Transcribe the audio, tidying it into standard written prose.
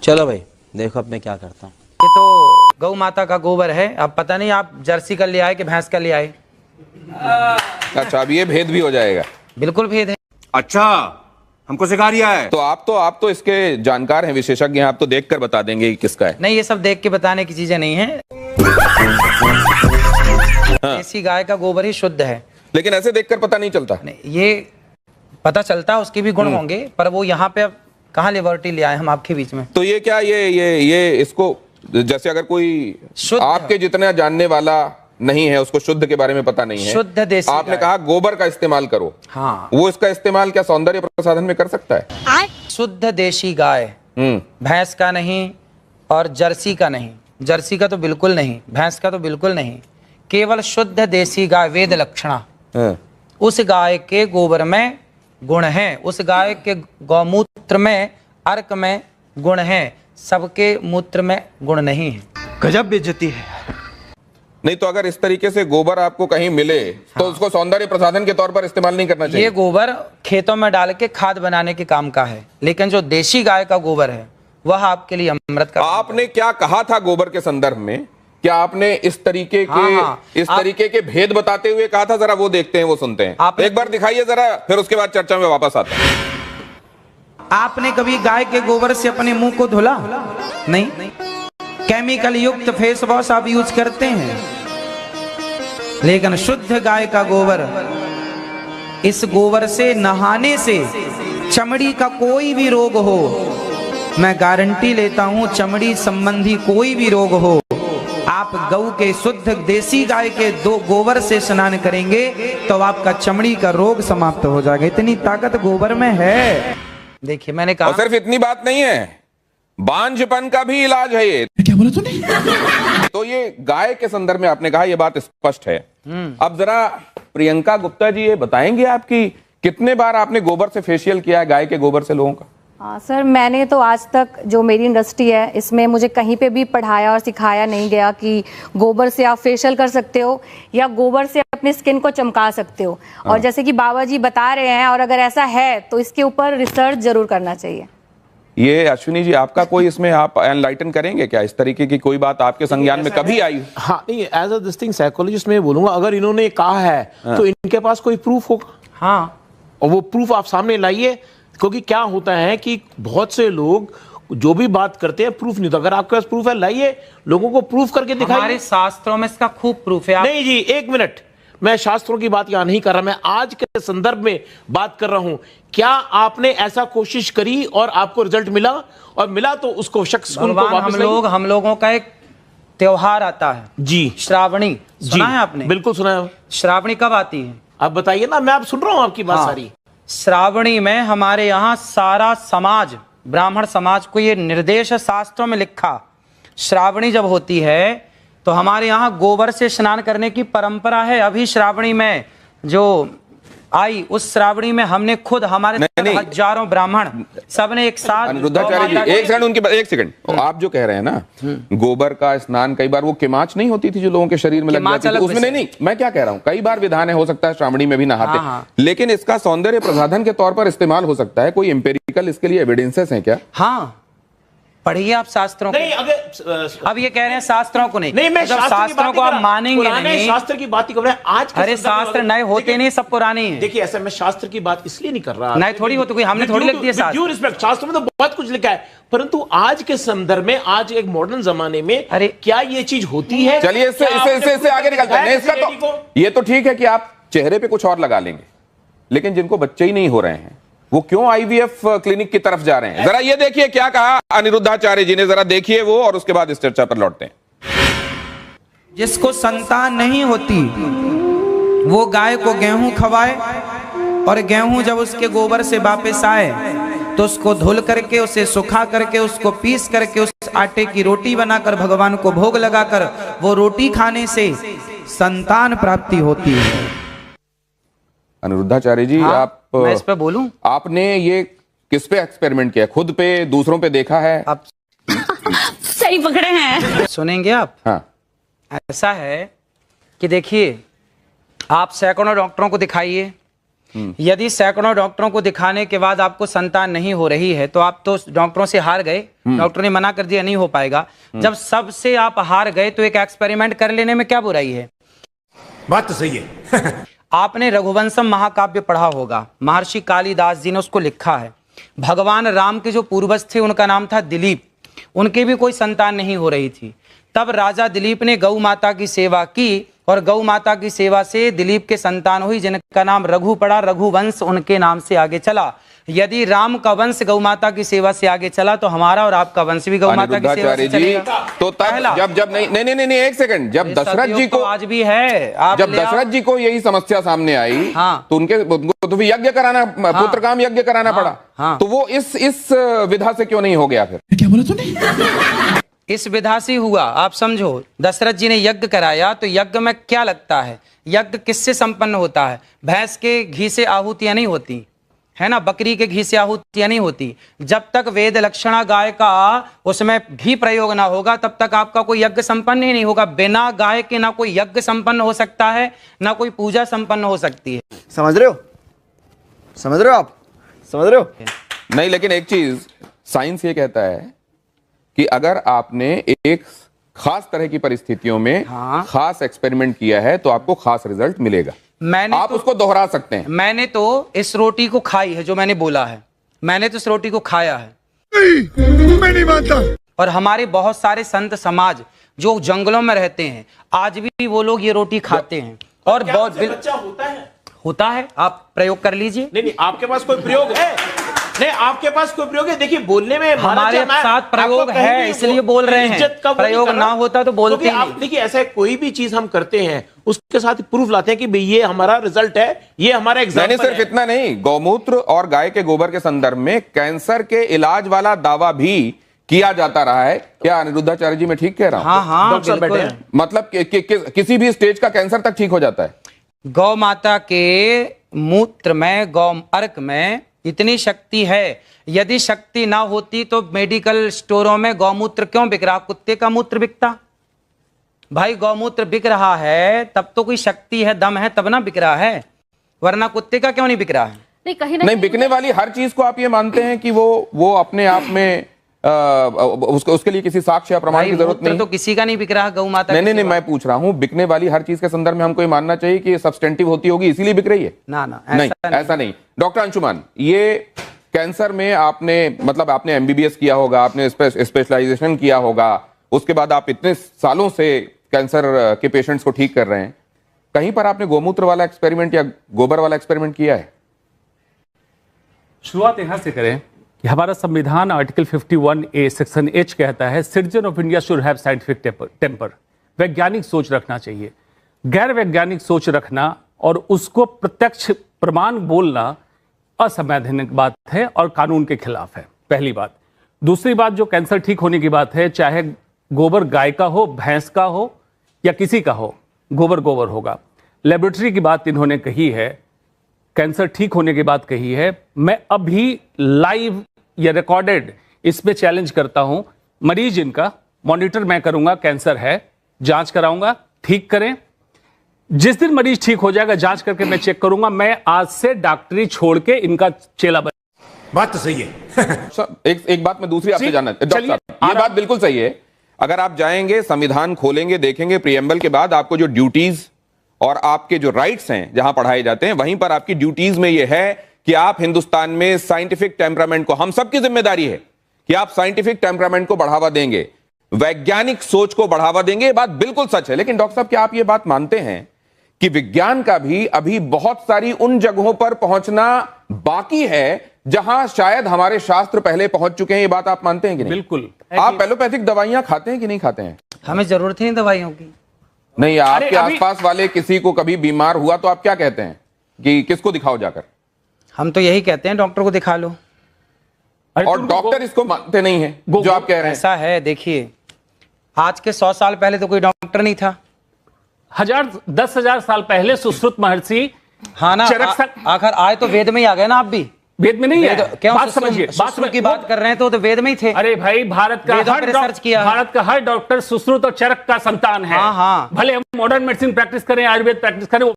चलो भाई देखो अब मैं क्या करता हूँ। ये तो गौ माता का गोबर है। अब पता नहीं आप जर्सी का ले आए कि भैंस का ले आए। अच्छा, अब ये भेद भी हो जाएगा। बिल्कुल भेद है। अच्छा, हमको सिखा रिया है। तो आप तो इसके जानकार हैं, विशेषज्ञ हैं, आप तो देखकर बता देंगे कि किसका है। नहीं, ये सब देख के बताने की चीजें नहीं है। देसी गाय का गोबर ही शुद्ध है। लेकिन ऐसे देखकर पता नहीं चलता। नहीं, ये पता चलता है, उसके भी गुण होंगे, पर वो यहाँ पे अब कहाँ लिबर्टी ले आए हम आपके बीच में। तो ये क्या ये इसको, जैसे अगर कोई शुद्ध आपके जितना जानने वाला नहीं है, उसको शुद्ध के बारे में पता नहीं है, शुद्ध देसी आपने गाय। कहा गोबर का इस्तेमाल करो। हाँ, वो इसका इस्तेमाल क्या सौंदर्य प्रसाधन में कर सकता है? शुद्ध देसी गाय, भैंस का नहीं और जर्सी का नहीं। जर्सी का तो बिल्कुल नहीं, भैंस का तो बिल्कुल नहीं, केवल शुद्ध देसी गाय वेद लक्षणा। उस गाय के गोबर में गुण है, उस गाय के गौमूत्र में, अर्क में गुण है, सबके मूत्र में गुण नहीं है। गजब बेइज्जती है। नहीं तो अगर इस तरीके से गोबर आपको कहीं मिले तो उसको सौंदर्य प्रसाधन के तौर पर इस्तेमाल नहीं करना चाहिए। ये गोबर खेतों में डाल के खाद बनाने के काम का है, लेकिन जो देसी गाय का गोबर है वह आपके लिए अमृत का। आपने क्या कहा था गोबर के संदर्भ में? क्या आपने इस तरीके के तरीके के भेद बताते हुए कहा था? जरा वो देखते हैं, वो सुनते हैं। एक बार दिखाइए जरा, फिर उसके बाद चर्चा में वापस आता है। आपने कभी गाय के गोबर से अपने मुंह को धुला? नहीं। केमिकल युक्त फेस वॉश आप यूज करते हैं, लेकिन शुद्ध गाय का गोबर, इस गोबर से नहाने से चमड़ी का कोई भी रोग हो, मैं गारंटी लेता हूं, चमड़ी संबंधी कोई भी रोग हो, आप गऊ के शुद्ध देसी गाय के दो गोबर से स्नान करेंगे तो आपका चमड़ी का रोग समाप्त हो जाएगा। इतनी ताकत गोबर में है। देखिए, मैंने कहा, और सिर्फ इतनी बात नहीं है, बांझपन का भी इलाज है ये। क्या बोला तूने? तो ये गाय के संदर्भ में आपने कहा, ये बात स्पष्ट है। अब जरा प्रियंका गुप्ता जी ये बताएंगे आपकी कितने बार आपने गोबर से फेशियल किया है, गाय के गोबर से लोगों का? हाँ सर, मैंने तो आज तक जो मेरी इंडस्ट्री है इसमें मुझे कहीं पे भी पढ़ाया और सिखाया नहीं गया कि गोबर से आप फेशियल कर सकते हो या गोबर से अपनी स्किन को चमका सकते हो। और जैसे कि बाबा जी बता रहे हैं, और अगर ऐसा है तो इसके ऊपर रिसर्च जरूर करना चाहिए। ये अश्विनी जी, आपका कोई इसमें आप एनलाइटन करेंगे क्या? इस तरीके की कोई बात आपके संज्ञान में कभी आई? हाँ, नहीं, as a this thing psychologist मैं बोलूंगा, अगर इन्होंने कहा है तो इनके पास कोई प्रूफ होगा। हाँ, और वो प्रूफ आप सामने लाइए, क्योंकि क्या होता है कि बहुत से लोग जो भी बात करते हैं प्रूफ नहीं। तो अगर आपके पास प्रूफ है, लाइए, लोगों को प्रूफ करके दिखाइए। हमारे शास्त्रों में इसका खूब प्रूफ है। नहीं जी, एक मिनट, मैं शास्त्रों की बात यहां नहीं कर रहा, मैं आज के संदर्भ में बात कर रहा हूं। क्या आपने ऐसा कोशिश करी और आपको रिजल्ट मिला? और मिला तो उसको शख्स को वापस हम लोगों का एक त्योहार आता है जी, श्रावणी। सुना है आपने? बिल्कुल सुना है। श्रावणी कब आती है? आप बताइए ना, मैं आप सुन रहा हूं आपकी बात सारी। श्रावणी में हमारे यहाँ सारा समाज, ब्राह्मण समाज को ये निर्देश शास्त्रों में लिखा, श्रावणी जब होती है तो हमारे यहाँ गोबर से स्नान करने की परंपरा है। अभी श्रावणी में जो आई, उस श्रावणी में हमने खुद, हमारे हजारों ब्राह्मण सबने एक साथ। अनिरुद्धाचार्य जी, एक सेकंड उनकी, एक सेकंड। आप जो कह रहे हैं ना, गोबर का स्नान, कई बार वो किमाच नहीं होती थी जो लोगों के शरीर में लग जाती थी, उसमें नहीं, मैं क्या कह रहा हूँ, कई बार विधान है, हो सकता है श्रावणी में भी नहाते, लेकिन इसका सौंदर्य प्रसाधन के तौर पर इस्तेमाल हो सकता है। कोई एम्पेरिकल इसके लिए एविडेंसेस हैं क्या? हाँ, पढ़िए आप शास्त्रों नहीं, को। अगर अब ये कह रहे हैं शास्त्रों को नहीं, मैं शास्त्रों को आप मानेंगे नहीं। शास्त्र की बात ही कर रहे हैं आज। अरे शास्त्र नए होते नहीं, सब पुराने हैं। देखिए, ऐसा मैं शास्त्र की बात इसलिए नहीं कर रहा, नए थोड़ी होते, कोई हमने थोड़ी लिख दिया शास्त्र। शास्त्र में तो बहुत कुछ लिखा है, परंतु आज के संदर्भ में, आज एक मॉडर्न जमाने में, अरे क्या ये चीज होती है? चलिए इससे आगे निकलते हैं। इसका तो ये तो ठीक है कि आप चेहरे पे कुछ और लगा लेंगे, लेकिन जिनको बच्चे ही नहीं हो रहे हैं वो क्यों आईवीएफ क्लिनिक की तरफ जा रहे हैं? जरा ये देखिए क्या कहा अनिरुद्धाचार्य जी ने, जरा देखिए वो, और उसके बाद इस चर्चा पर लौटते हैं। जिसको संतान नहीं होती वो गाय को गेहूं खवाए, और गेहूं जब उसके गोबर से वापस आए तो उसको धुल करके, उसे सुखा करके, उसको पीस करके, उस आटे की रोटी बनाकर भगवान को भोग लगाकर, वो रोटी खाने से संतान प्राप्ति होती है। अनिरुद्धाचार्य जी, हाँ, आप, मैं इस पे बोलूं? आपने ये किस पे एक्सपेरिमेंट किया? खुद पे, दूसरों पे देखा है? आप सही पकड़े हैं। सुनेंगे आप? हाँ। ऐसा है कि देखिए, आप सैकड़ों डॉक्टरों को दिखाइए, यदि सैकड़ों डॉक्टरों को दिखाने के बाद आपको संतान नहीं हो रही है तो आप तो डॉक्टरों से हार गए, डॉक्टर ने मना कर दिया नहीं हो पाएगा। जब सबसे आप हार गए तो एक एक्सपेरिमेंट कर लेने में क्या बुराई है? बात तो सही है। आपने रघुवंशम महाकाव्य पढ़ा होगा, महर्षि कालिदास जी ने उसको लिखा है। भगवान राम के जो पूर्वज थे उनका नाम था दिलीप, उनके भी कोई संतान नहीं हो रही थी। तब राजा दिलीप ने गौ माता की सेवा की और गौ माता की सेवा से दिलीप के संतान हुई जिनका नाम रघु पड़ा, रघुवंश उनके नाम से आगे चला। यदि राम का वंश गौ माता की सेवा से आगे चला तो हमारा और आपका वंश भी गौ माता की सेवा से चलेगा। तो तब जब नहीं एक सेकंड, जब दशरथ जी को आज भी है, जब दशरथ जी को यही समस्या सामने आई तो उनको तो यज्ञ कराना, पुत्र काम यज्ञ कराना पड़ा। तो वो इस विधा से क्यों नहीं हो गया? फिर क्या बोला तूने? इस विधा से हुआ। आप समझो, दशरथ जी ने यज्ञ कराया तो यज्ञ में क्या लगता है? यज्ञ किससे संपन्न होता है? भैंस के घी से आहुतियां नहीं होती है ना, बकरी के घी से आहुतियां नहीं होती। जब तक वेद लक्षणा गाय का उसमें घी प्रयोग ना होगा तब तक आपका कोई यज्ञ संपन्न ही नहीं होगा। बिना गाय के ना कोई यज्ञ संपन्न हो सकता है, ना कोई पूजा संपन्न हो सकती है। समझ रहे हो? समझ रहे हो आप? समझ रहे हो? नहीं, लेकिन एक चीज साइंस ये कहता है कि अगर आपने एक खास तरह की परिस्थितियों में खास एक्सपेरिमेंट किया है तो आपको खास रिजल्ट मिलेगा। आप उसको दोहरा सकते हैं। मैंने तो इस रोटी को खाई है, जो मैंने बोला है, मैंने तो इस रोटी को खाया है। मैं नहीं मानता। और हमारे बहुत सारे संत समाज जो जंगलों में रहते हैं आज भी वो लोग ये रोटी खाते हैं। और बहुत बच्चा होता है, आप प्रयोग कर लीजिए। नहीं, आपके पास कोई प्रयोग है? नहीं, आपके पास कोई प्रयोग है? देखिए, बोलने में हमारे साथ प्रयोग है इसलिए बोल रहे हैं, प्रयोग ना होता तो बोलते नहीं। देखिए, ऐसा कोई भी चीज हम करते हैं उसके साथ प्रूफ लाते हैं कि भाई ये हमारा रिजल्ट है, ये हमारा एग्जाम्पल है। सिर्फ इतना नहीं, गौमूत्र और गाय के गोबर के संदर्भ में कैंसर के इलाज वाला दावा भी किया जाता रहा है। क्या अनिरुद्धाचार्य जी मैं ठीक कह रहा हूं? हाँ, डॉक्टर साहब बैठे हैं। मतलब किसी भी स्टेज का कैंसर तक ठीक हो जाता है। गौ माता के मूत्र में, गौ अर्क में इतनी शक्ति है। यदि शक्ति ना होती तो मेडिकल स्टोरों में गौमूत्र क्यों बिक रहा? कुत्ते का मूत्र बिकता भाई। गौमूत्र बिक रहा है तब तो कोई शक्ति है, दम है, तब ना बिक रहा है, वरना कुत्ते का क्यों नहीं बिक रहा है? नहीं, कहीं नहीं, बिकने वाली हर चीज को आप ये मानते हैं कि वो अपने आप में उसके लिए किसी साक्ष्य या प्रमाण की जरूरत नहीं? तो किसी का नहीं बिक रहा गौ माता। नहीं, मैं पूछ रहा हूं, बिकने वाली हर चीज के संदर्भ में हमको ये मानना चाहिए कि सब्सटेंटिव होती होगी इसीलिए बिक रही है? ना, ऐसा नहीं। डॉक्टर अंशुमान, ये कैंसर में आपने एमबीबीएस किया होगा, आपने स्पेशलाइजेशन किया होगा, उसके बाद आप इतने सालों से कैंसर के पेशेंट्स को ठीक कर रहे हैं। कहीं पर आपने गोमूत्र वाला एक्सपेरिमेंट या गोबर वाला एक्सपेरिमेंट किया है? शुरुआत यहां से करें कि हमारा संविधान आर्टिकल 51A सेक्शन H कहता है citizen of India should have scientific temper. वैज्ञानिक सोच रखना चाहिए। गैर वैज्ञानिक सोच रखना और उसको प्रत्यक्ष प्रमाण बोलना असंवैधानिक बात है और कानून के खिलाफ है, पहली बात। दूसरी बात, जो कैंसर ठीक होने की बात है, चाहे गोबर गाय का हो, भैंस का हो या किसी का हो, गोबर होगा। लेबोरेटरी की बात इन्होंने कही है, कैंसर ठीक होने की बात कही है। मैं अभी लाइव या रिकॉर्डेड इस पे चैलेंज करता हूं, मरीज इनका मॉनिटर मैं करूंगा, कैंसर है, जांच कराऊंगा, ठीक करें। जिस दिन मरीज ठीक हो जाएगा जांच करके मैं चेक करूंगा, मैं आज से डॉक्टरी छोड़ के इनका चेला बन। बात तो सही है। एक बात मैं दूसरी आपसे जानना, डॉक्टर साहब ये बात बिल्कुल सही है। अगर आप जाएंगे, संविधान खोलेंगे, देखेंगे प्रीएम्बल के बाद आपको जो ड्यूटीज और आपके जो राइट्स हैं जहां पढ़ाए जाते हैं, वहीं पर आपकी ड्यूटीज में यह है कि आप हिंदुस्तान में साइंटिफिक टेम्परामेंट को, हम सबकी जिम्मेदारी है कि आप साइंटिफिक टेम्परामेंट को बढ़ावा देंगे, वैज्ञानिक सोच को बढ़ावा देंगे। ये बात बिल्कुल सच है। लेकिन डॉक्टर साहब, क्या आप ये बात मानते हैं कि विज्ञान का भी अभी बहुत सारी उन जगहों पर पहुंचना बाकी है जहां शायद हमारे शास्त्र पहले पहुंच चुके हैं? ये बात आप मानते हैं कि नहीं? बिल्कुल। आप एलोपैथिक दवाइयां खाते हैं कि नहीं खाते हैं? हमें जरूरत है दवाइयों की। नहीं, आपके आसपास वाले किसी को कभी बीमार हुआ तो आप क्या कहते हैं कि किसको दिखाओ जाकर? हम तो यही कहते हैं, डॉक्टर को दिखा लो। और डॉक्टर इसको मानते नहीं है जो आप कह रहे हैं। ऐसा है, देखिए, आज के 100 साल पहले तो कोई डॉक्टर नहीं था। 10,000 साल पहले सुश्रुत महर्षि, हाँ ना, आखिर आए तो वेद में ही आ गए ना। आप भी वेद में नहीं है, क्यों बात समझिए, बात की बात कर रहे हैं तो वेद में ही थे। अरे भाई, भारत का हर डॉक्टर सुश्रुत और चरक का संतान है। हाँ। भले हम मॉडर्न मेडिसिन प्रैक्टिस करें, आयुर्वेद प्रैक्टिस करें,